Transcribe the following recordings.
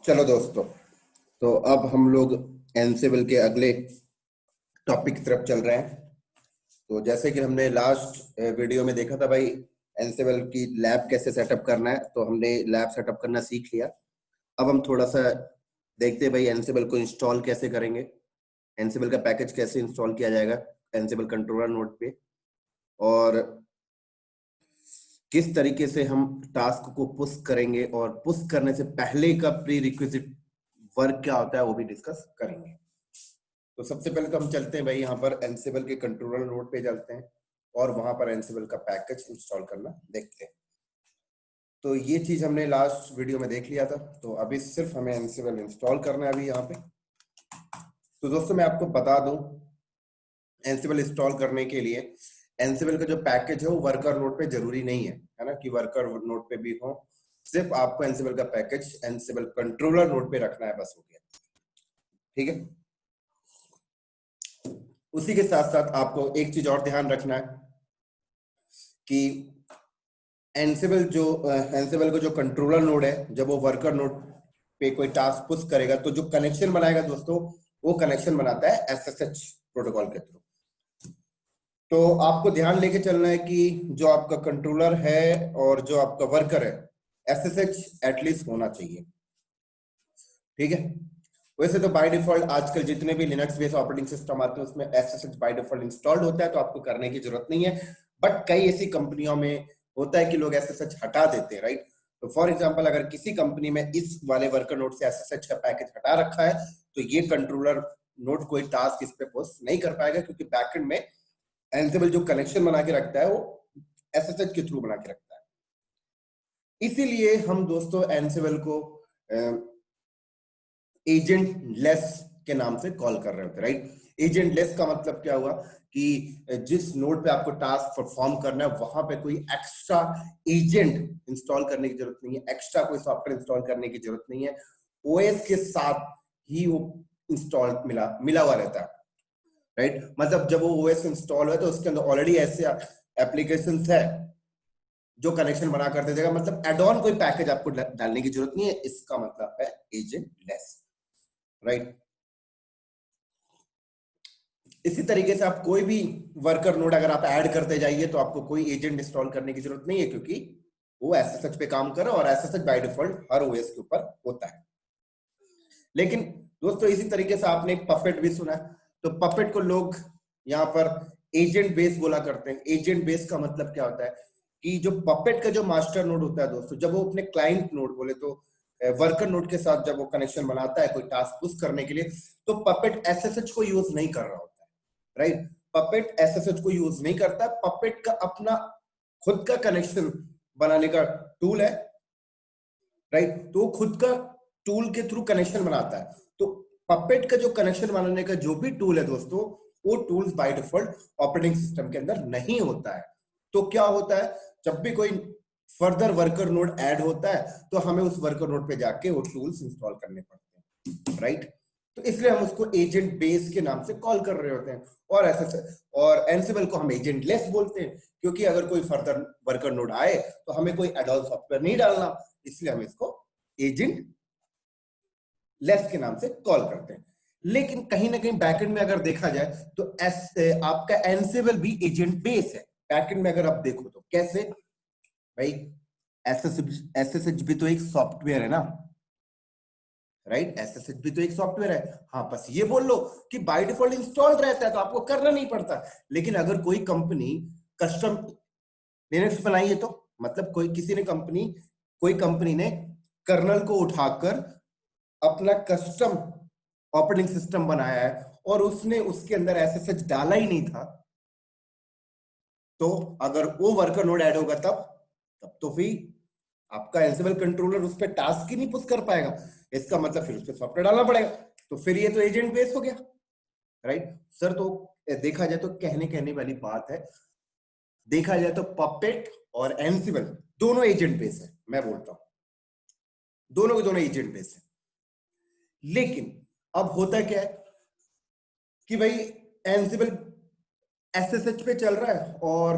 चलो दोस्तों, तो अब हम लोग एनसिबल के अगले टॉपिक की तरफ चल रहे हैं। तो जैसे कि हमने लास्ट वीडियो में देखा था भाई, एनसिबल की लैब कैसे सेटअप करना है, तो हमने लैब सेटअप करना सीख लिया। अब हम थोड़ा सा देखते हैं भाई एनसिबल को इंस्टॉल कैसे करेंगे, एनसिबल का पैकेज कैसे इंस्टॉल किया जाएगा एनसिबल कंट्रोलर नोड पे, और किस तरीके से हम टास्क को पुश करेंगे, और पुश करने से पहले का प्री रिक्विजिट वर्क क्या होता है वो भी डिस्कस करेंगे। तो सबसे पहले तो हम चलते हैं भाई, यहाँ पर एनसिबल के कंट्रोलर नोड पे चलते हैं और वहां पर एनसिबल का पैकेज इंस्टॉल करना देखते हैं। तो ये चीज हमने लास्ट वीडियो में देख लिया था, तो अभी सिर्फ हमें एनसिबल इंस्टॉल करना है अभी यहाँ पे। तो दोस्तों मैं आपको बता दूं, एनसिबल इंस्टॉल करने के लिए एनसिबल का जो पैकेज है वो वर्कर नोड पे जरूरी नहीं है ना, कि वर्कर नोड पे भी हो। सिर्फ आपको एनसिबल का पैकेज एनसिबल कंट्रोलर नोड पे रखना है, बस हो गया। ठीक है। उसी के साथ साथ आपको एक चीज और ध्यान रखना है कि एनसिबल का जो कंट्रोलर नोड है, जब वो वर्कर नोड पे कोई टास्क पुश करेगा तो जो कनेक्शन बनाएगा दोस्तों, वो कनेक्शन बनाता है एसएसएच प्रोटोकॉल के थ्रू। तो आपको ध्यान लेके चलना है कि जो आपका कंट्रोलर है और जो आपका वर्कर है, एसएसएच एटलीस्ट होना चाहिए। ठीक है। वैसे तो बाय डिफॉल्ट आजकल जितने भी लिनक्स बेस्ड ऑपरेटिंग सिस्टम आते हैं उसमें एसएसएच बाय डिफॉल्ट इंस्टॉल्ड होता है, तो आपको करने की जरूरत नहीं है। बट कई ऐसी कंपनियों में होता है कि लोग एसएसएच हटा देते हैं, राइट। तो फॉर एग्जांपल, अगर किसी कंपनी में इस वाले वर्कर नोड से एसएसएच का पैकेज हटा रखा है, तो ये कंट्रोलर नोड कोई टास्क इस पे पुश नहीं कर पाएगा, क्योंकि बैकएंड में एनसिबल जो कनेक्शन बना के रखता है वो एसएसएच के थ्रू बना के रखता है। इसीलिए हम दोस्तों एनसिबल को एजेंट लेस के नाम से कॉल कर रहे होते, राइट। एजेंट लेस का मतलब क्या हुआ कि जिस नोड पे आपको टास्क परफॉर्म करना है वहां पे कोई एक्स्ट्रा एजेंट इंस्टॉल करने की जरूरत नहीं है, एक्स्ट्रा कोई सॉफ्टवेयर इंस्टॉल करने की जरूरत नहीं है। ओएस के साथ ही वो इंस्टॉल मिला हुआ रहता है, राइट। मतलब जब वो ओएस इंस्टॉल है तो उसके अंदर ऑलरेडी ऐसे एप्लीकेशंस है जो कनेक्शन बना कर दे देगा। मतलब एड ऑन कोई पैकेज आपको डालने की जरूरत नहीं है, इसका मतलब है एजेंट लेस, राइट। इसी तरीके से आप कोई भी वर्कर नोड अगर आप ऐड करते जाइए तो आपको कोई एजेंट इंस्टॉल करने की जरूरत नहीं है, क्योंकि वो एसएसएच पे काम कर रहा है और SSH by default her OS के ऊपर होता है। लेकिन दोस्तों इसी तरीके से आपने एक पपेट भी सुना है, तो पपेट को लोग यहाँ पर एजेंट बेस बोला करते हैं। एजेंट बेस का मतलब क्या होता है कि जो पपेट का जो मास्टर नोड होता है दोस्तों, जब वो अपने क्लाइंट नोड बोले तो वर्कर नोड के साथ जब वो कनेक्शन बनाता है कोई टास्क पुश करने के लिए, तो पपेट एसएसएच को यूज नहीं कर रहा होता है, राइट। पपेट एसएसएच को यूज नहीं करता, पपेट का अपना खुद का कनेक्शन बनाने का टूल है, राइट। तो खुद का टूल के थ्रू कनेक्शन बनाता है। तो पपेट का जो कनेक्शन बनाने का जो भी टूल है दोस्तों, वो tools by default operating system के अंदर नहीं होता है। तो क्या होता है, जब भी कोई फर्दर वर्कर नोड ऐड होता है तो हमें उस वर्कर नोड पे जाके वो टूल्स इंस्टॉल करने पड़ते हैं, राइट। तो इसलिए हम उसको एजेंट बेस के नाम से कॉल कर रहे होते हैं। और ऐसे और एनसिबल को हम एजेंट लेस बोलते हैं, क्योंकि अगर कोई फर्दर वर्कर नोड आए तो हमें कोई एड ऑन सॉफ्टवेयर नहीं डालना, इसलिए हम इसको एजेंट लेस के नाम से कॉल करते हैं। लेकिन कहीं ना कहीं बैकएंड में अगर देखा जाए तो आपका एनसिबल भी एजेंट बेस है। बैकएंड में अगर आप देखो तो कैसे भाई, एसएसएच भी तो एक सॉफ्टवेयर है ना, राइट। एसएसएच भी तो एक सॉफ्टवेयर है। हाँ, बस ये बोल लो कि बाय डिफॉल्ट इंस्टॉल्ड रहता है तो आपको करना नहीं पड़ता। लेकिन अगर कोई कंपनी कस्टम लिनक्स बनाई है, तो मतलब कोई कंपनी ने कर्नल को उठाकर अपना कस्टम ऑपरेटिंग सिस्टम बनाया है और उसने उसके अंदर एसएसएच डाला ही नहीं था, तो अगर वो वर्कर नोड ऐड होगा तब तो फिर आपका एनसिबल कंट्रोलर उस पर टास्क ही नहीं पुश कर पाएगा। इसका मतलब फिर उस पर सॉफ्टवेयर डालना पड़ेगा, तो फिर ये तो एजेंट बेस हो गया, राइट सर। तो देखा जाए तो कहने वाली बात है, देखा जाए तो पपेट और एनसिबल दोनों एजेंट बेस है। मैं बोलता हूं दोनों के दोनों एजेंट बेस है। लेकिन अब होता क्या है कि भाई एनसिबल एसएसएच पे चल रहा है और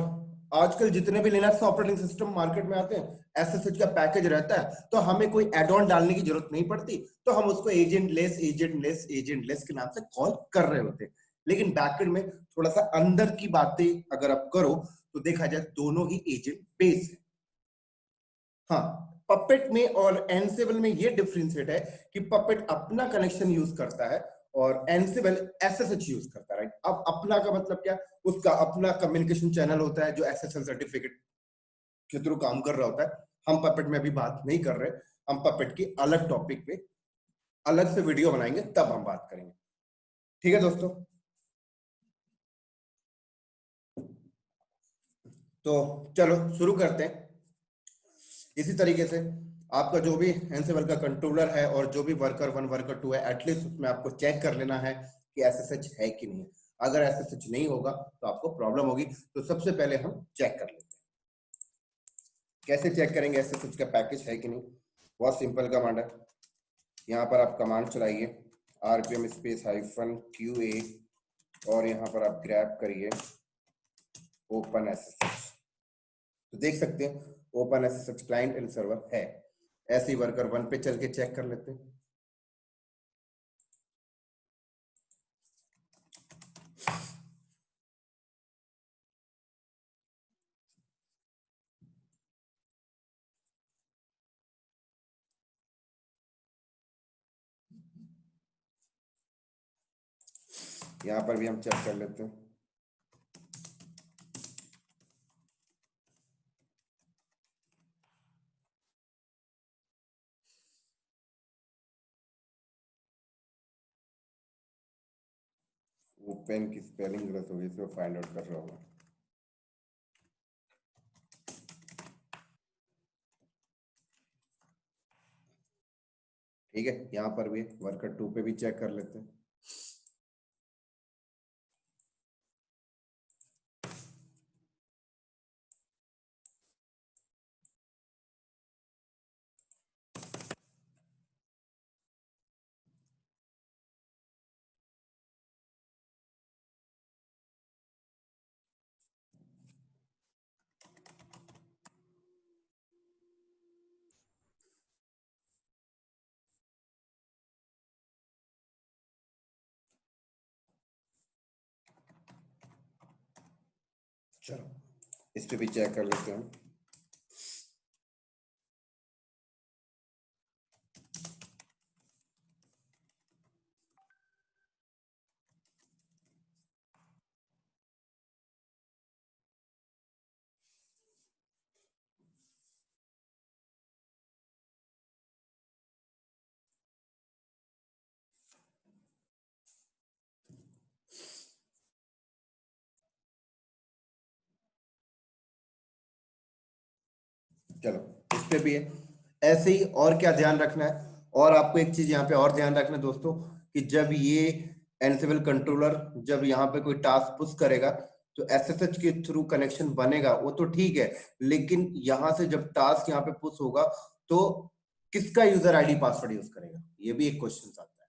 आजकल जितने भी लिनक्स ऑपरेटिंग सिस्टम मार्केट में आते हैं एसएसएच का पैकेज रहता है, तो हमें कोई एड ऑन डालने की जरूरत नहीं पड़ती, तो हम उसको एजेंटलेस के नाम से कॉल कर रहे होते हैं। लेकिन बैकएंड में थोड़ा सा अंदर की बातें अगर आप करो तो देखा जाए दोनों ही एजेंट बेस है। हाँ, पपेट में और एनसेबल में ये डिफरेंशिएट है कि पपेट अपना कनेक्शन यूज करता है और एनसेबल एसएसएच यूज करता है, राइट। अब अपना का मतलब क्या, उसका अपना कम्युनिकेशन चैनल होता है जो एसएसएल सर्टिफिकेट के थ्रू काम कर रहा होता है। हम पपेट में अभी बात नहीं कर रहे, हम पपेट की अलग टॉपिक पे अलग से वीडियो बनाएंगे तब हम बात करेंगे, ठीक है दोस्तों। तो चलो शुरू करते हैं। इसी तरीके से आपका जो भी एनसेबल का कंट्रोलर है और जो भी वर्कर 1 वर्कर 2 है, एटलीस्ट उसमें आपको चेक कर लेना है कि एसएसएच है कि नहीं। अगर एसएसएच नहीं होगा तो आपको प्रॉब्लम होगी। तो सबसे पहले हम चेक कर लेते हैं। कैसे चेक करेंगे एसएसएच का पैकेज है कि नहीं? बहुत सिंपल कमांड है। यहाँ पर आप कमांड चलाइए rpm स्पेस -qa और यहाँ पर आप ग्रैब करिए ओपन एसएसएच। तो देख सकते हैं open SSH client and server है। ऐसे ही वर्कर 1 पे चल के चेक कर लेते हैं। यहाँ पर भी हम चेक कर लेते हैं। ओपन की स्पेलिंग गलत हो गई, इसको फाइंड आउट कर रहा हूँ। ठीक है, यहाँ पर भी वर्कर 2 पे भी चेक कर लेते हैं। चलो इस पे भी चेक कर लेते हैं। चलो इस पे भी है ऐसे ही। और क्या ध्यान रखना है, और आपको एक चीज यहाँ पे और ध्यान रखना है दोस्तों, कि जब ये एनसेबल कंट्रोलर जब यहाँ पे कोई टास्क पुश करेगा तो एसएसएच के थ्रू कनेक्शन बनेगा, वो तो ठीक है, लेकिन यहाँ से जब टास्क यहाँ पे पुश होगा तो किसका यूजर आईडी पासवर्ड यूज करेगा, ये भी एक क्वेश्चन आता है।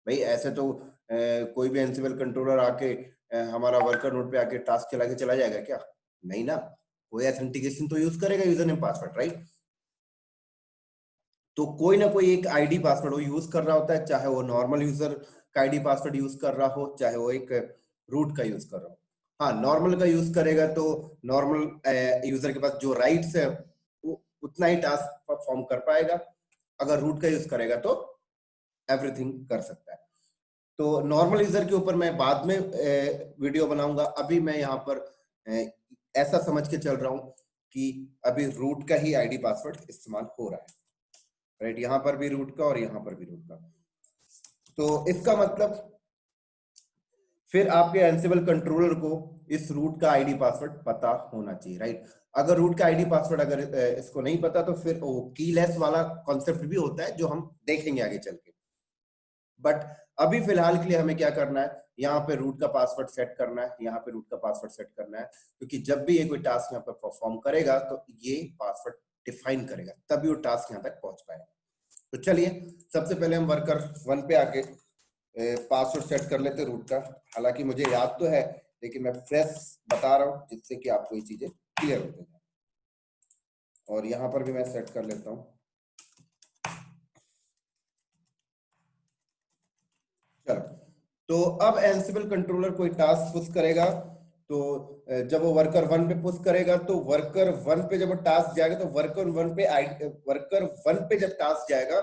भाई ऐसे तो कोई भी एनसेबल कंट्रोलर आके हमारा वर्कर नोड पे आके टास्क चला के चला जाएगा क्या? नहीं ना, कोई ऑथेंटिकेशन तो यूज करेगा यूजर नेम पासवर्ड, राइट। तो कोई ना कोई एक आईडी पासवर्ड वो यूज कर रहा होता है, चाहे वो नॉर्मल यूजर का आईडी पासवर्ड यूज कर रहा हो, चाहे वो एक रूट का यूज कर रहा हो। हाँ, नॉर्मल का यूज करेगा तो नॉर्मल यूजर के पास जो राइट्स है वो उतना ही टास्क परफॉर्म कर पाएगा। अगर रूट का यूज करेगा तो एवरीथिंग कर सकता है। तो नॉर्मल यूजर के ऊपर मैं बाद में वीडियो बनाऊंगा। अभी मैं यहाँ पर ऐसा समझ के चल रहा हूँ कि अभी रूट का ही आईडी पासवर्ड इस्तेमाल हो रहा है, राइट। यहाँ पर भी रूट का और यहाँ पर भी रूट का। तो इसका मतलब फिर आपके एनसेबल कंट्रोलर को इस रूट का आईडी पासवर्ड पता होना चाहिए, राइट। अगर रूट का आईडी पासवर्ड अगर इसको नहीं पता तो फिर वो कीलेस वाला कॉन्सेप्ट भी होता है जो हम देखेंगे आगे चल के। बट अभी फिलहाल के लिए हमें क्या करना है, यहाँ पे रूट का पासवर्ड सेट करना है, यहाँ पे रूट का पासवर्ड सेट करना है, क्योंकि जब भी ये कोई टास्क यहाँ पर परफॉर्म करेगा तो ये पासवर्ड डिफाइन करेगा, तभी वो टास्क यहाँ तक पहुंच पाएगा। तो चलिए सबसे पहले हम वर्कर 1 पे आके पासवर्ड सेट कर लेते रूट का। हालांकि मुझे याद तो है लेकिन मैं फ्रेश बता रहा हूं जिससे कि आपको ये चीजें क्लियर होते जाए। और यहां पर भी मैं सेट कर लेता हूं। चलो, तो अब एंसिबल कंट्रोलर कोई टास्क पुश करेगा, तो जब वो वर्कर वन पे पुश करेगा तो वर्कर वन पे जब टास्क जाएगा तो वर्कर वन पे जब टास्क जाएगा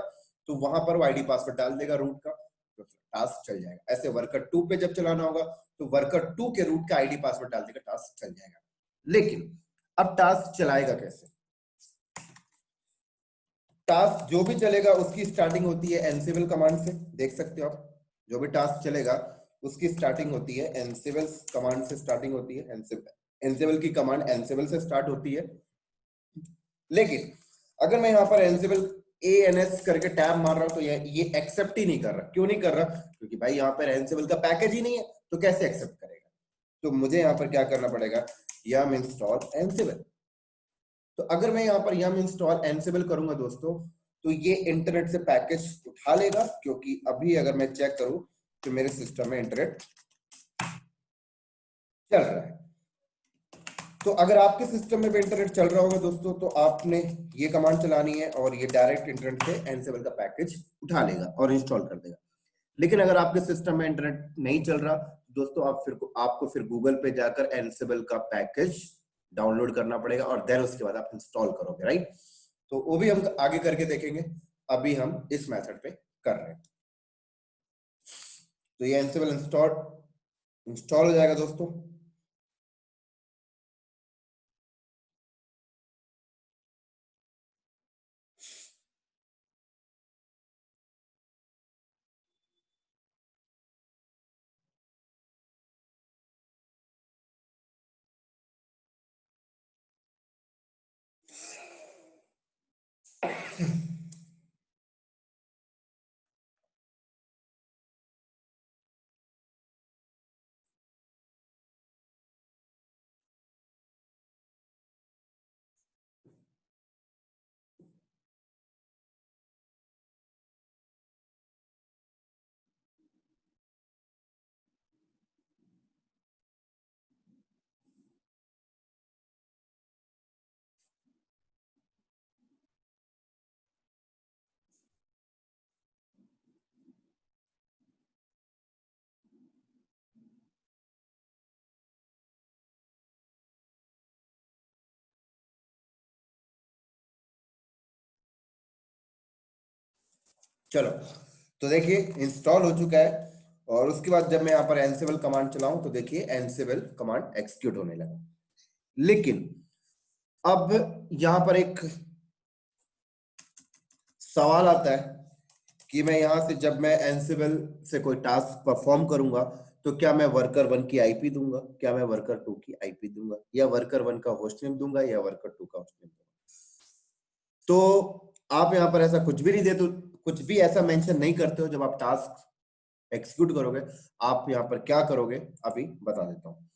तो वहां पर वो आईडी पासवर्ड डाल देगा रूट का, तो टास्क चल जाएगा। ऐसे वर्कर टू पे जब चलाना होगा तो वर्कर टू के रूट का आईडी पासवर्ड डाल देगा, टास्क चल जाएगा। लेकिन अब टास्क चलाएगा कैसे? टास्क जो भी चलेगा उसकी स्टार्टिंग होती है एनसिबल कमांड से, देख सकते हो आप। जो भी टास्क चलेगा उसकी स्टार्टिंग होती है एनसिबल कमांड से, स्टार्टिंग होती है एनसिबल की कमांड एनसिबल से स्टार्ट होती है। लेकिन अगर मैं यहाँ पर एनसिबल ANS करके टैब मार रहा हूं तो ये एक्सेप्ट ही नहीं कर रहा। क्यों नहीं कर रहा? क्योंकि भाई यहाँ पर एनसिबल का पैकेज ही नहीं है, तो कैसे एक्सेप्ट करेगा? तो मुझे यहाँ पर क्या करना पड़ेगा, yum install ansible। तो अगर मैं यहाँ पर yum install ansible करूंगा दोस्तों, तो ये इंटरनेट से पैकेज उठा लेगा, क्योंकि अभी अगर मैं चेक करूं तो मेरे सिस्टम में इंटरनेट चल रहा है। तो अगर आपके सिस्टम में भी इंटरनेट चल रहा होगा दोस्तों, तो आपने ये कमांड चलानी है और ये डायरेक्ट इंटरनेट से एनसिबल का पैकेज उठा लेगा और इंस्टॉल कर देगा। लेकिन अगर आपके सिस्टम में इंटरनेट नहीं चल रहा दोस्तों, आपको फिर गूगल पे जाकर एनसिबल का पैकेज डाउनलोड करना पड़ेगा और देन उसके बाद आप इंस्टॉल करोगे, राइट? तो वो भी हम आगे करके देखेंगे, अभी हम इस मेथड पे कर रहे हैं। तो ये एनसिबल इंस्टॉल हो जाएगा दोस्तों। चलो, तो देखिए इंस्टॉल हो चुका है। और उसके बाद जब मैं यहाँ पर एनसिबल कमांड चलाऊं तो देखिए एनसिबल कमांड एक्सिक्यूट होने लगा। लेकिन अब यहां पर एक सवाल आता है कि मैं यहां से जब मैं एनसिबल से कोई टास्क परफॉर्म करूंगा तो क्या मैं वर्कर वन की आईपी दूंगा, क्या मैं वर्कर टू की आईपी दूंगा, या वर्कर वन का होस्ट नेम दूंगा, या वर्कर टू का होस्ट नेम दूंगा? तो आप यहाँ पर ऐसा कुछ भी नहीं देते, कुछ भी ऐसा मेंशन नहीं करते हो जब आप टास्क एग्जीक्यूट करोगे। आप यहाँ पर क्या करोगे अभी बता देता हूँ।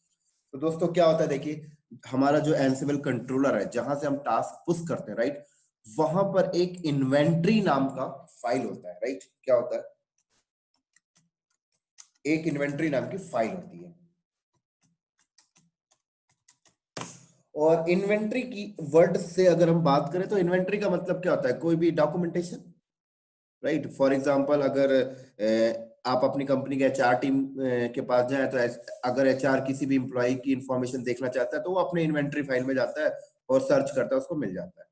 तो दोस्तों क्या होता है, देखिए हमारा जो एनसिबल कंट्रोलर है जहां से हम टास्क पुश करते हैं, राइट, वहां पर एक इन्वेंट्री नाम का फाइल होता है, राइट? क्या होता है? एक इन्वेंट्री नाम की फाइल होती है। और इन्वेंट्री की वर्ड से अगर हम बात करें तो इन्वेंट्री का मतलब क्या होता है? कोई भी डॉक्यूमेंटेशन, राइट? फॉर एग्जांपल अगर आप अपनी कंपनी के एचआर टीम के पास जाए तो अगर एचआर किसी भी इंप्लॉय की इंफॉर्मेशन देखना चाहता है तो वो अपने इन्वेंट्री फाइल में जाता है और सर्च करता है, उसको मिल जाता है।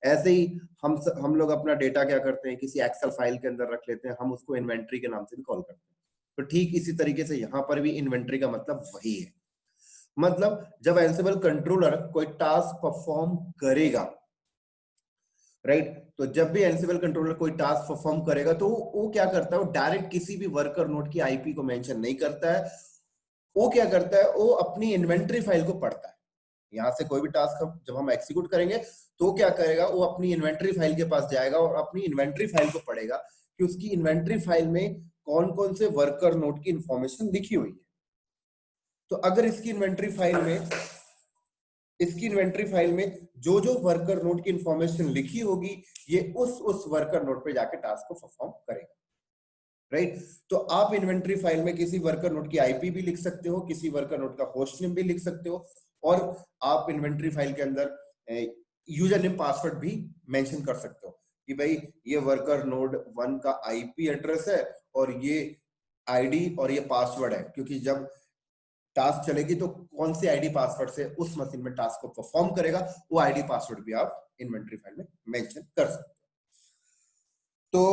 ऐसे ही हम लोग अपना डेटा क्या करते हैं, किसी एक्सेल फाइल के अंदर रख लेते हैं, हम उसको इन्वेंट्री के नाम से भी कॉल करते हैं। तो ठीक इसी तरीके से यहाँ पर भी इन्वेंट्री का मतलब वही है। मतलब जब एंसिबल कंट्रोलर कोई टास्क परफॉर्म करेगा, राइट, तो जब भी एंसिबल कंट्रोलर कोई टास्क परफॉर्म करेगा तो वो क्या करता है, वो डायरेक्ट किसी भी वर्कर नोड की आईपी को मेंशन नहीं करता है। वो क्या करता है, वो अपनी इन्वेंट्री फाइल को पढ़ता है। यहां से कोई भी टास्क जब हम एग्जीक्यूट करेंगे तो क्या करेगा, वो अपनी इन्वेंट्री फाइल के पास जाएगा और अपनी इन्वेंट्री फाइल को पढ़ेगा कि उसकी इन्वेंट्री फाइल में कौन कौन से वर्कर नोड की इंफॉर्मेशन लिखी हुई है। तो अगर इसकी इन्वेंट्री फाइल में जो जो वर्कर नोड की इंफॉर्मेशन लिखी होगी, ये उस वर्कर नोड पे जाके टास्क को परफॉर्म करेगा। राइट। तो आप इन्वेंटरी फाइल में किसी वर्कर नोड की आईपी भी लिख सकते हो, किसी वर्कर नोड का होस्ट नेम भी लिख सकते हो, और आप इन्वेंटरी फाइल के अंदर यूजर नेम पासवर्ड भी मेंशन कर सकते हो कि भाई ये वर्कर नोड 1 का आईपी एड्रेस है और ये आईडी और ये पासवर्ड है, क्योंकि जब टास्क चलेगी तो कौन सी आईडी पासवर्ड से उस मशीन में टास्क को परफॉर्म करेगा, वो आईडी पासवर्ड भी आप इन्वेंटरी फाइल में मेंशन कर सकते हो। तो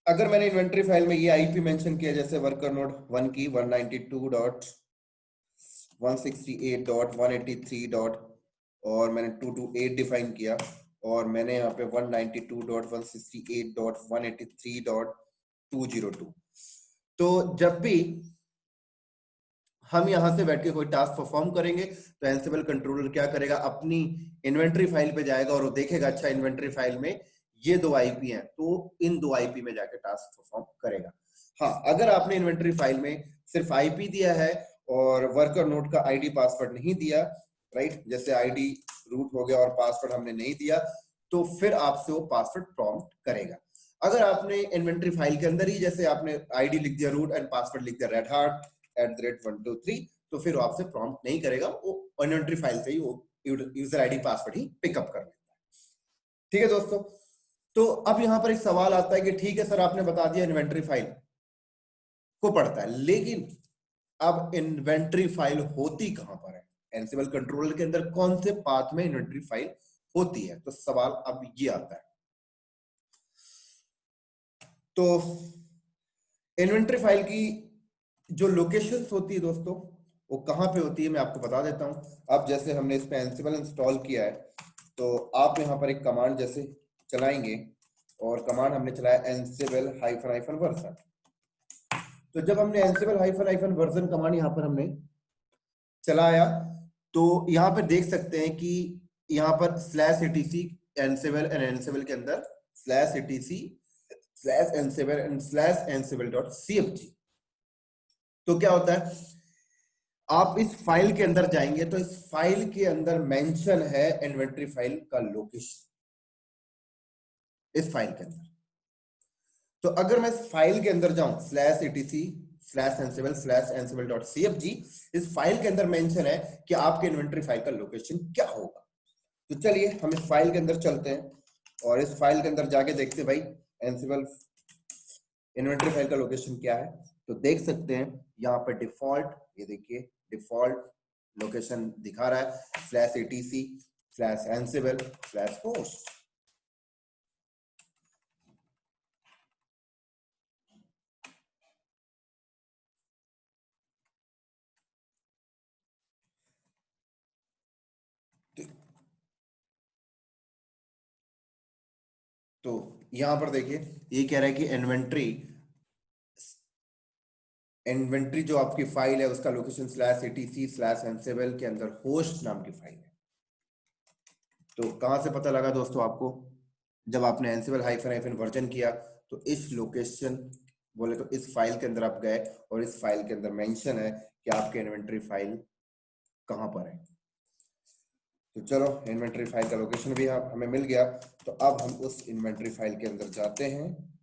अगर मैंने इन्वेंटरी फाइल में ये आईपी मेंशन किया, जैसे वर्कर नोड 1 की 192.168.183. और मैंने 228 डिफाइन किया, और मैंने यहाँ पे 192.168.183.202। तो जब भी हम यहां से बैठ के कोई टास्क परफॉर्म करेंगे तो एंसिबल कंट्रोलर क्या करेगा, अपनी इन्वेंटरी फाइल पे जाएगा और वो देखेगा अच्छा इन्वेंटरी फाइल में ये 2 आईपी हैं, तो इन 2 आईपी में जाके टास्क परफॉर्म करेगा। हाँ, अगर आपने इन्वेंटरी फाइल में सिर्फ आईपी दिया है और वर्कर नोड का आईडी पासवर्ड नहीं दिया, राइट, जैसे आईडी रूट हो गया और पासवर्ड हमने नहीं दिया, तो फिर आपसे वो पासवर्ड प्रॉम्प्ट करेगा। अगर आपने इन्वेंटरी फाइल के अंदर ही जैसे आपने आईडी लिख दिया रूट एंड पासवर्ड लिख दिया redhat@123, तो फिर वो आपसे प्रॉम्प्ट नहीं करेगा, वो इन्वेंटरी फाइल से ही वो यूजर आईडी पासवर्ड ही पिकअप कर लेता है। ठीक है दोस्तों, तो अब यहां पर एक सवाल आता है कि ठीक है सर, आपने बता दिया इन्वेंटरी फाइल को पढ़ता है, लेकिन अब इन्वेंटरी फाइल होती कहां पर है, एंसिबल कंट्रोलर के अंदर कौन से पाथ में इन्वेंटरी फाइल होती है? तो सवाल अब ये आता है। तो इन्वेंटरी फाइल की जो लोकेशंस होती है दोस्तों, वो कहां पे होती है मैं आपको बता देता हूं। अब जैसे हमने इस पे एंसिबल इंस्टॉल किया है, तो आप यहां पर एक कमांड जैसे चलाएंगे, और कमांड हमने चलाया एंसिबल --- वर्जन। तो जब हमने एंसिबल --- वर्जन कमांड यहां पर हमने चलाया, तो यहां पर देख सकते हैं कि यहां पर /etc एंसिबल एंड एंसिबल के अंदर /etc/ansible एंड /ansible.cfg। तो क्या होता है, आप इस फाइल के अंदर जाएंगे तो इस फाइल के अंदर मेंशन है इन्वेंटरी फाइल का लोकेशन, इस फाइल के अंदर। तो अगर मैं इस फाइल के अंदर जाऊं /etc/ansible/ansible.cfg, इस फाइल के अंदर मेंशन है कि आपके इन्वेंटरी फाइल का लोकेशन क्या होगा। तो चलिए हम इस फाइल के अंदर चलते हैं और इस फाइल के अंदर जाके देखते हैं भाई एंसिबल इन्वेंटरी फाइल का लोकेशन क्या है। तो देख सकते हैं यहाँ पर डिफॉल्ट, ये देखिए डिफॉल्ट लोकेशन दिखा रहा है /etc/ansible/host। तो यहां पर देखिए ये कह रहा है कि इन्वेंटरी जो आपकी फाइल है उसका लोकेशन /etc/ansible के अंदर होस्ट नाम की फाइल है। तो कहां से पता लगा दोस्तों आपको, जब आपने एंसिबल --- वर्जन किया, तो इस लोकेशन बोले तो इस फाइल के अंदर आप गए और इस फाइल के अंदर मेंशन है कि आपके इन्वेंटरी फाइल कहां पर है। तो चलो इन्वेंटरी फाइल का लोकेशन भी हमें मिल गया। तो अब हम उस इन्वेंटरी फाइल के अंदर जाते हैं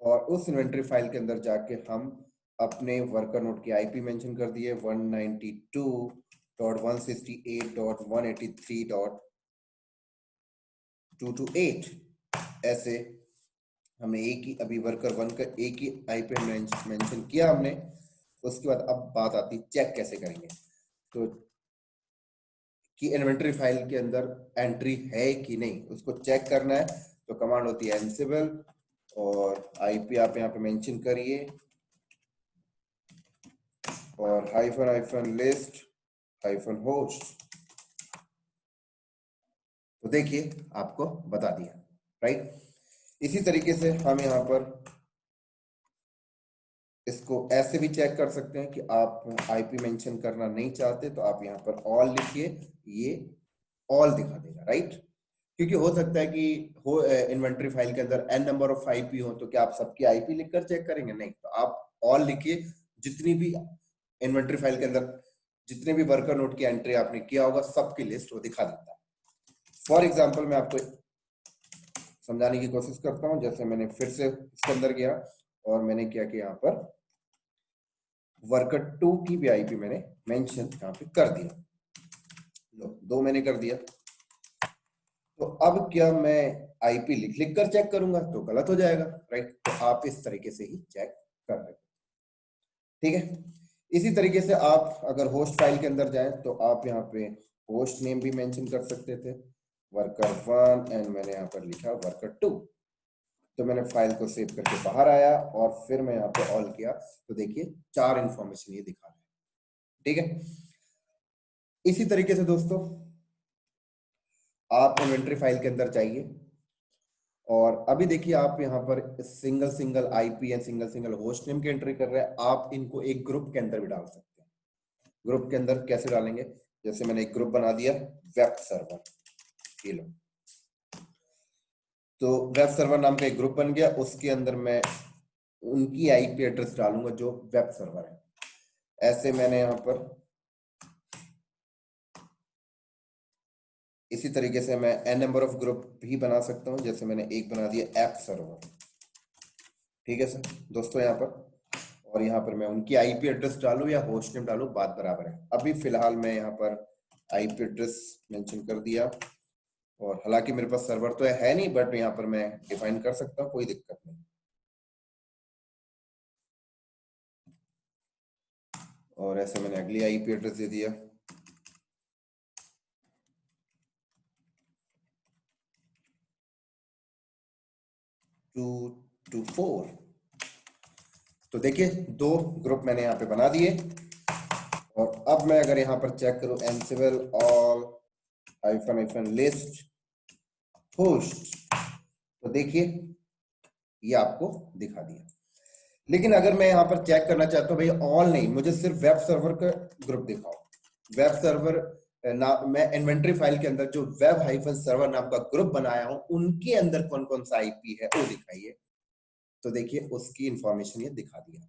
और उस इन्वेंटरी फाइल के अंदर जाके हम अपने वर्कर नोड की आईपी मेंशन कर दिए 192.168.183.228। ऐसे हमने एक ही अभी वर्कर 1 का एक ही आईपी मेंशन किया हमने। उसके बाद अब बात आती चेक कैसे करेंगे, तो कि इन्वेंटरी फाइल के अंदर एंट्री है कि नहीं, उसको चेक करना है। तो कमांड होती है एंसिबल और आईपी आप यहाँ पे मेंशन करिए और -list-host। तो देखिए आपको बता दिया, राइट। इसी तरीके से हम यहाँ पर इसको ऐसे भी चेक कर सकते हैं कि आप आईपी मेंशन करना नहीं चाहते तो आप यहाँ पर ऑल लिखिए, ये ऑल दिखा देगा, राइट। क्योंकि हो सकता है कि हो इन्वेंटरी फाइल के अंदर n नंबर ऑफ आईपी हो, तो क्या आप सबकी आईपी लिखकर चेक करेंगे? नहीं, तो आप ऑल लिखिए, जितनी भी इन्वेंटरी फाइल के अंदर जितने भी वर्कर नोड की एंट्री आपने किया होगा सबकी लिस्ट वो दिखा देता है। फॉर एग्जाम्पल मैं आपको समझाने की कोशिश करता हूँ। जैसे मैंने फिर से इसके अंदर गया और मैंने क्या किया, यहाँ पर वर्कर 2 की भी आईपी मैंने मेंशन यहाँ पे कर दिया। लो, 2 मैंने कर दिया। तो अब क्या मैं आईपी लिख लिख कर चेक करूंगा तो गलत हो जाएगा, राइट। तो आप इस तरीके से ही चेक कर रहे हैं, ठीक है। इसी तरीके से आप अगर होस्ट फाइल के अंदर जाएं तो आप यहाँ पे होस्ट नेम भी मेंशन कर सकते थे, वर्कर 1, एंड मैंने यहाँ पर लिखा वर्कर 2। तो मैंने फाइल को सेव करके बाहर आया और फिर मैं यहाँ पे ऑल किया तो देखिए 4 इंफॉर्मेशन ये दिखा रहा है, ठीक है। इसी तरीके से दोस्तों आप इन्वेंटरी फाइल के अंदर जाइए और अभी देखिए आप यहाँ पर single single IP and single single host name की एंट्री कर रहे हैं। आप इनको एक ग्रुप के अंदर भी डाल सकते हैं। ग्रुप के अंदर कैसे डालेंगे, जैसे मैंने एक ग्रुप बना दिया वेब सर्वर, ये लो। तो वेब सर्वर नाम का एक ग्रुप बन गया, उसके अंदर मैं उनकी आईपी एड्रेस डालूंगा जो वेब सर्वर है। ऐसे मैंने यहाँ पर इसी तरीके से मैं n नंबर ऑफ ग्रुप भी बना सकता हूं। जैसे मैंने एक बना दिया ऐप सर्वर, ठीक है सर दोस्तों यहाँ पर। और यहाँ पर मैं उनकी आईपी एड्रेस डालूं या होस्ट नेम डालूं, बात बराबर है। अभी फिलहाल मैं यहाँ पर आईपी एड्रेस मेंशन कर दिया और हालांकि मेरे पास सर्वर तो है नहीं, बट यहाँ पर मैं डिफाइन कर सकता हूँ, कोई दिक्कत नहीं। और ऐसे मैंने अगली आईपी एड्रेस दे दिया, 224। तो देखिए 2 ग्रुप मैंने यहाँ पे बना दिए। और अब मैं अगर यहाँ पर चेक करूं एनसिबल ऑल हाइफन लिस्ट होस्ट, तो देखिए ये आपको दिखा दिया। लेकिन अगर मैं यहाँ पर चेक करना चाहता हूँ भाई ऑल नहीं, मुझे सिर्फ वेब सर्वर का ग्रुप दिखाओ। वेब सर्वर ना, मैं इन्वेंटरी फाइल के अंदर जो वेब हाइफन सर्वर नाम का ग्रुप बनाया हूं उनके अंदर कौन कौन सा आईपी है वो दिखाइए। तो देखिए उसकी इंफॉर्मेशन ये दिखा दिया।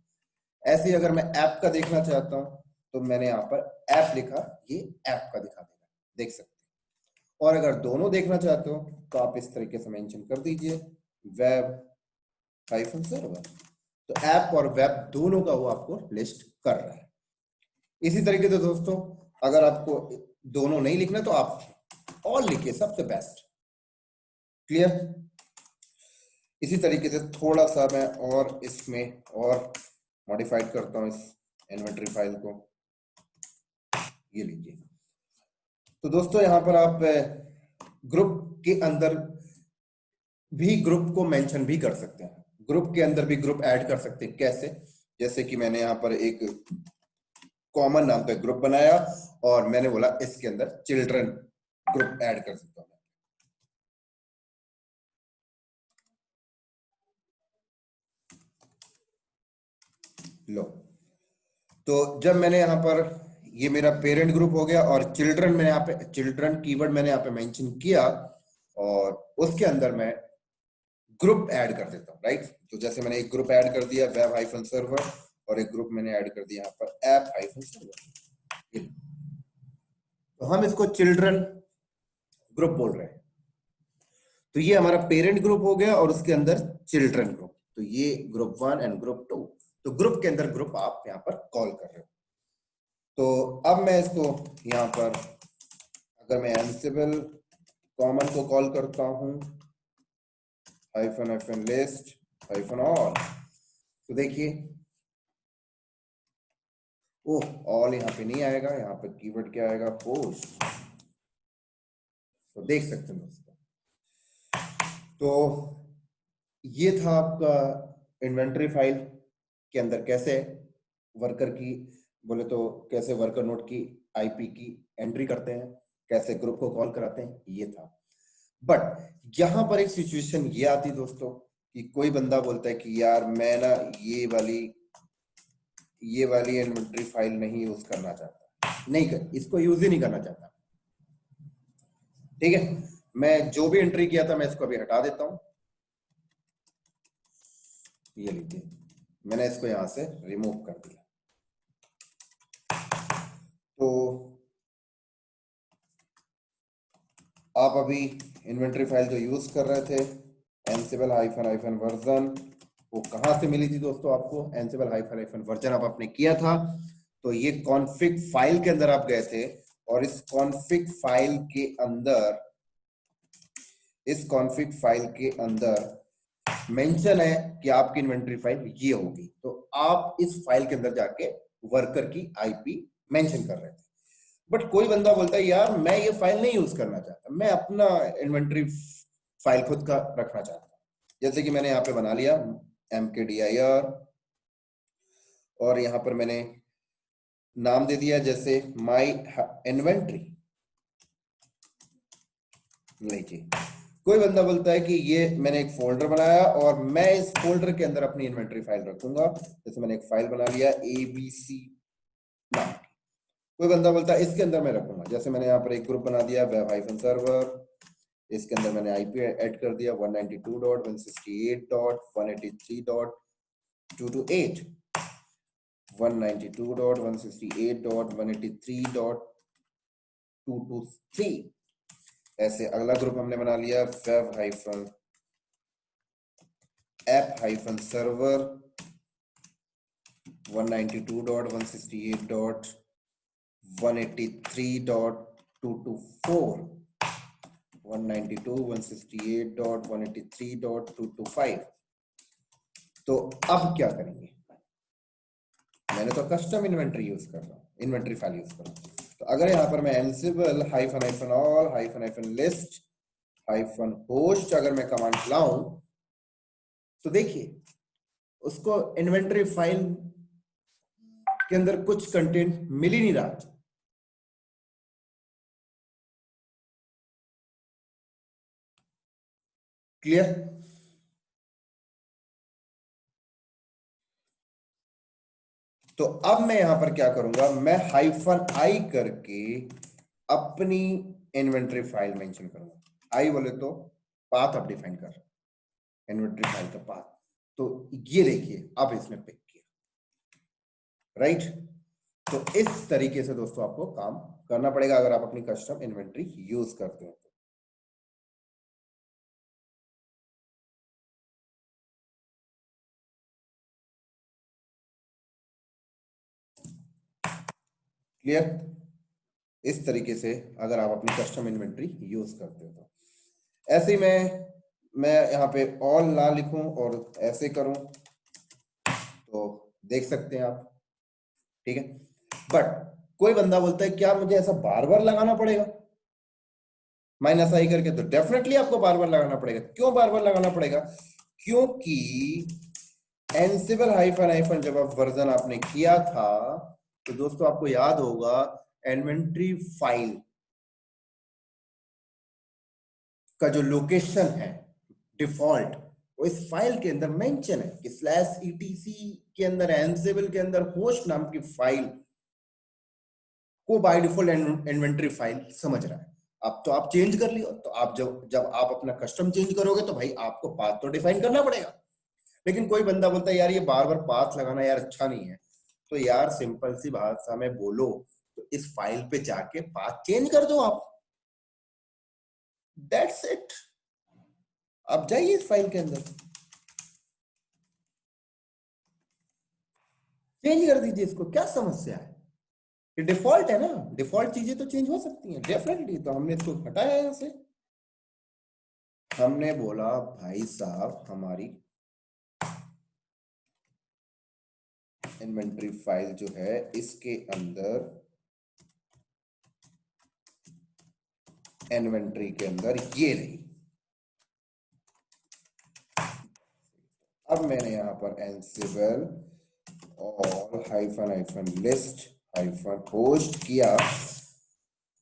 ऐसे ही अगर मैं ऐप का देखना चाहता हूं तो मैंने यहाँ पर ऐप लिखा, ये ऐप का दिखा देगा, देख सकते हैं। और अगर दोनों देखना चाहते हो तो आप इस तरीके से मेंशन कर दीजिए वेब हाइफन सर्वर। तो ऐप और वेब दोनों का वो आपको लिस्ट कर रहा है। इसी तरीके से दोस्तों अगर आपको दोनों नहीं लिखना तो आप ऑल लिखिए, सबसे बेस्ट। क्लियर। इसी तरीके से थोड़ा सा मैं और इसमें और मॉडिफाइड करता हूं इस इन्वेंटरी फाइल को, ये लीजिए। तो दोस्तों यहां पर आप ग्रुप के अंदर भी ग्रुप को मेंशन भी कर सकते हैं, ग्रुप के अंदर भी ग्रुप ऐड कर सकते हैं। कैसे, जैसे कि मैंने यहाँ पर एक कॉमन नाम का ग्रुप बनाया और मैंने बोला इसके अंदर चिल्ड्रन ग्रुप ऐड कर सकता हूं। लो, तो जब मैंने यहाँ पर ये मेरा पेरेंट ग्रुप हो गया और चिल्ड्रन मैंने यहाँ पे चिल्ड्रन कीवर्ड मैंने यहाँ पे मेंशन किया और उसके अंदर मैं ग्रुप ऐड कर देता हूँ, राइट। तो जैसे मैंने एक ग्रुप ऐड कर दिया वेब हाइफन सर्वर और एक ग्रुप मैंने ऐड कर दिया यहाँ पर ऐप हाइफन सर्वर। तो हम इसको चिल्ड्रन ग्रुप बोल रहे हैं। तो ये हमारा पेरेंट ग्रुप हो गया और उसके अंदर चिल्ड्रन ग्रुप। तो ये ग्रुप 1 एंड ग्रुप 2। तो ग्रुप के अंदर ग्रुप आप यहाँ पर कॉल कर रहे हो। तो अब मैं इसको यहाँ पर अगर मैं एनसिबल कॉमन को कॉल करता हूं hyphen hyphen list hyphen all, तो देखिए ओह ऑल यहाँ पे नहीं आएगा, यहाँ पे कीवर्ड क्या आएगा, पोस्ट। तो देख सकते हैं दोस्तों। तो ये था आपका इन्वेंटरी फाइल के अंदर कैसे वर्कर की बोले तो कैसे वर्कर नोड की आईपी की एंट्री करते हैं, कैसे ग्रुप को कॉल कराते हैं, ये था। बट यहां पर एक सिचुएशन ये आती दोस्तों कि कोई बंदा बोलता है कि यार मैं ना ये वाली इन्वेंटरी फाइल नहीं यूज करना चाहता, नहीं कर इसको यूज ही नहीं करना चाहता। ठीक है, मैं जो भी एंट्री किया था मैं इसको अभी हटा देता हूं। ये लीजिए, मैंने इसको यहां से रिमूव कर दिया। तो आप अभी इन्वेंटरी फाइल जो यूज कर रहे थे एनसिबल हाइफन हाइफन वर्जन, वो कहां से मिली थी दोस्तों आपको? एनसिबल हाइफन हाइफन वर्जन अब आपने किया था तो ये कॉन्फ़िग फाइल के अंदर आप गए थे, और इस कॉन्फ़िग फाइल के अंदर, इस कॉन्फ़िग फाइल के अंदर मेंशन है कि आपकी इन्वेंटरी फाइल ये होगी, तो आप इस फाइल के अंदर जाके वर्कर की आईपी मेंशन कर रहे थे। बट कोई बंदा बोलता है यार मैं ये फाइल नहीं यूज करना चाहता, मैं अपना इन्वेंटरी फाइल खुद का रखना चाहता हूं। जैसे कि मैंने यहाँ पे बना लिया mkdir, और यहाँ पर मैंने नाम दे दिया जैसे माई इन्वेंट्री। देखिए कोई बंदा बोलता है कि ये मैंने एक फोल्डर बनाया और मैं इस फोल्डर के अंदर अपनी इन्वेंटरी फाइल रखूंगा, जैसे मैंने एक फाइल बना लिया abc नाम की। कोई बंदा बोलता है इसके अंदर मैं रखूंगा, जैसे मैंने यहाँ पर एक ग्रुप बना दिया वेब हाइफन सर्वर, इसके अंदर मैंने आईपी ऐड कर दिया 192.168.183.228, 192.168.183.223। ऐसे अगला ग्रुप हमने बना लिया web hyphen app hyphen server 192.168.183.224, 192.168.183.225। तो अब क्या करेंगे? मैंने तो कस्टम इन्वेंटरी यूज कर रहा हूँ, इन्वेंटरी फाइल यूज कर रहा हूँ। तो अगर यहाँ पर मैं एनसिबल hyphen hyphen all hyphen hyphen list hyphen host अगर मैं कमांड चलाऊं तो देखिए उसको इन्वेंटरी फाइल के अंदर कुछ कंटेंट मिल ही नहीं रहा। क्लियर? तो अब मैं यहां पर क्या करूंगा, मैं हाइफन आई करके अपनी इन्वेंटरी फाइल मेंशन करूंगा। आई बोले तो पाथ आप डिफाइन कर रहे हैं, इन्वेंटरी फाइल का पाथ। तो ये देखिए अब इसने पिक किया, राइट? तो इस तरीके से दोस्तों आपको काम करना पड़ेगा अगर आप अपनी कस्टम इन्वेंटरी यूज करते हो। क्लियर? इस तरीके से अगर आप अपनी कस्टम इन्वेंटरी यूज करते हो तो ऐसे ही मैं यहाँ पे ऑल ना लिखूं और ऐसे करूं तो देख सकते हैं आप, ठीक है? बट कोई बंदा बोलता है क्या मुझे ऐसा बार बार लगाना पड़ेगा माइनस आई करके? तो डेफिनेटली आपको बार बार लगाना पड़ेगा। क्यों बार बार लगाना पड़ेगा? क्योंकि एनसिबल हाइफन हाइफन जब आप वर्जन आपने किया था तो दोस्तों आपको याद होगा इन्वेंटरी फाइल का जो लोकेशन है डिफॉल्ट, वो इस फाइल के अंदर मेंशन है कि स्लैश ईटीसी के अंदर एनसिबल के अंदर होस्ट नाम की फाइल को बाय डिफॉल्ट इन्वेंटरी फाइल समझ रहा है। अब तो आप चेंज कर लियो, तो आप जब जब आप अपना कस्टम चेंज करोगे तो भाई आपको पाथ तो डिफाइन करना पड़ेगा। लेकिन कोई बंदा बोलता है यार ये बार बार पाथ लगाना यार अच्छा नहीं है, तो यार सिंपल सी भाषा में बोलो तो इस फाइल पे जाके पाथ चेंज कर दो आप, दैट्स इट। आप जाइए इस फाइल के अंदर चेंज कर दीजिए इसको, क्या समस्या है? ये डिफॉल्ट है ना, डिफॉल्ट चीजें तो चेंज हो सकती हैं डेफिनेटली। तो हमने इसको हटाया यहां से, हमने बोला भाई साहब हमारी इन्वेंटरी फाइल जो है इसके अंदर, इन्वेंटरी के अंदर ये रही। अब मैंने यहां पर एनसिबल और hyphen hyphen list hyphen host किया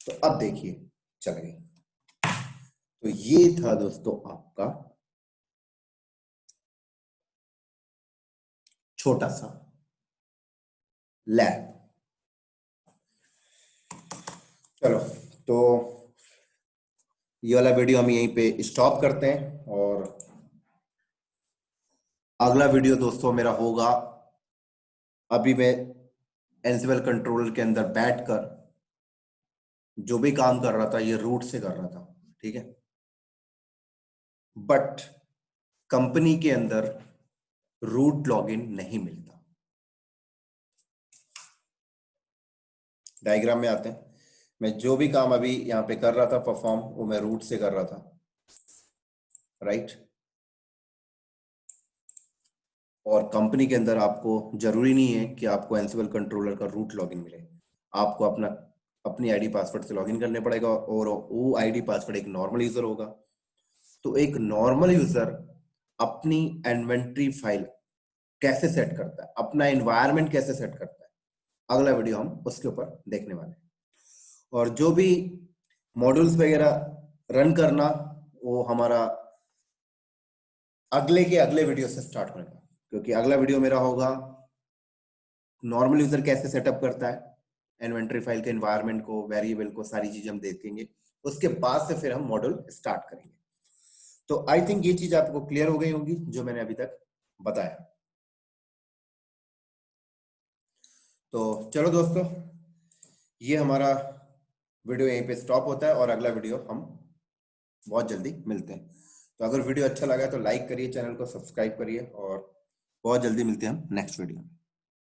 तो अब देखिए चल गई। तो ये था दोस्तों आपका छोटा सा लैब। चलो तो ये वाला वीडियो हम यहीं पे स्टॉप करते हैं, और अगला वीडियो दोस्तों मेरा होगा, अभी मैं एनसिबल कंट्रोलर के अंदर बैठकर जो भी काम कर रहा था ये रूट से कर रहा था, ठीक है? बट कंपनी के अंदर रूट लॉगिन नहीं मिलता। डायग्राम में आते हैं। मैं जो भी काम अभी यहाँ पे कर रहा था परफॉर्म, वो मैं रूट से कर रहा था, राइट। और कंपनी के अंदर आपको जरूरी नहीं है कि आपको एंसिबल कंट्रोलर का रूट लॉगिन मिले। आपको अपनी आईडी पासवर्ड से लॉगिन करने पड़ेगा, और वो आईडी पासवर्ड एक नॉर्मल यूजर होगा। तो एक नॉर्मल यूजर अपनी इन्वेंटरी फाइल कैसे सेट करता है, अपना एनवायरनमेंट कैसे सेट करता है, अगला वीडियो हम उसके ऊपर देखने वाले हैं। और जो भी मॉड्यूल्स वगैरह रन करना, वो हमारा अगले वीडियो से स्टार्ट होगा, क्योंकि अगला वीडियो मेरा होगा नॉर्मल यूजर कैसे सेटअप करता है इन्वेंटरी फाइल के एनवायरनमेंट को, वेरिएबल को, सारी चीजें हम देखेंगे। उसके बाद से फिर हम मॉड्यूल स्टार्ट करेंगे। तो आई थिंक ये चीज आपको क्लियर हो गई होगी जो मैंने अभी तक बताया। तो चलो दोस्तों, ये हमारा वीडियो यहीं पे स्टॉप होता है, और अगला वीडियो हम बहुत जल्दी मिलते हैं। तो अगर वीडियो अच्छा लगा तो लाइक करिए, चैनल को सब्सक्राइब करिए, और बहुत जल्दी मिलते हैं हम नेक्स्ट वीडियो में।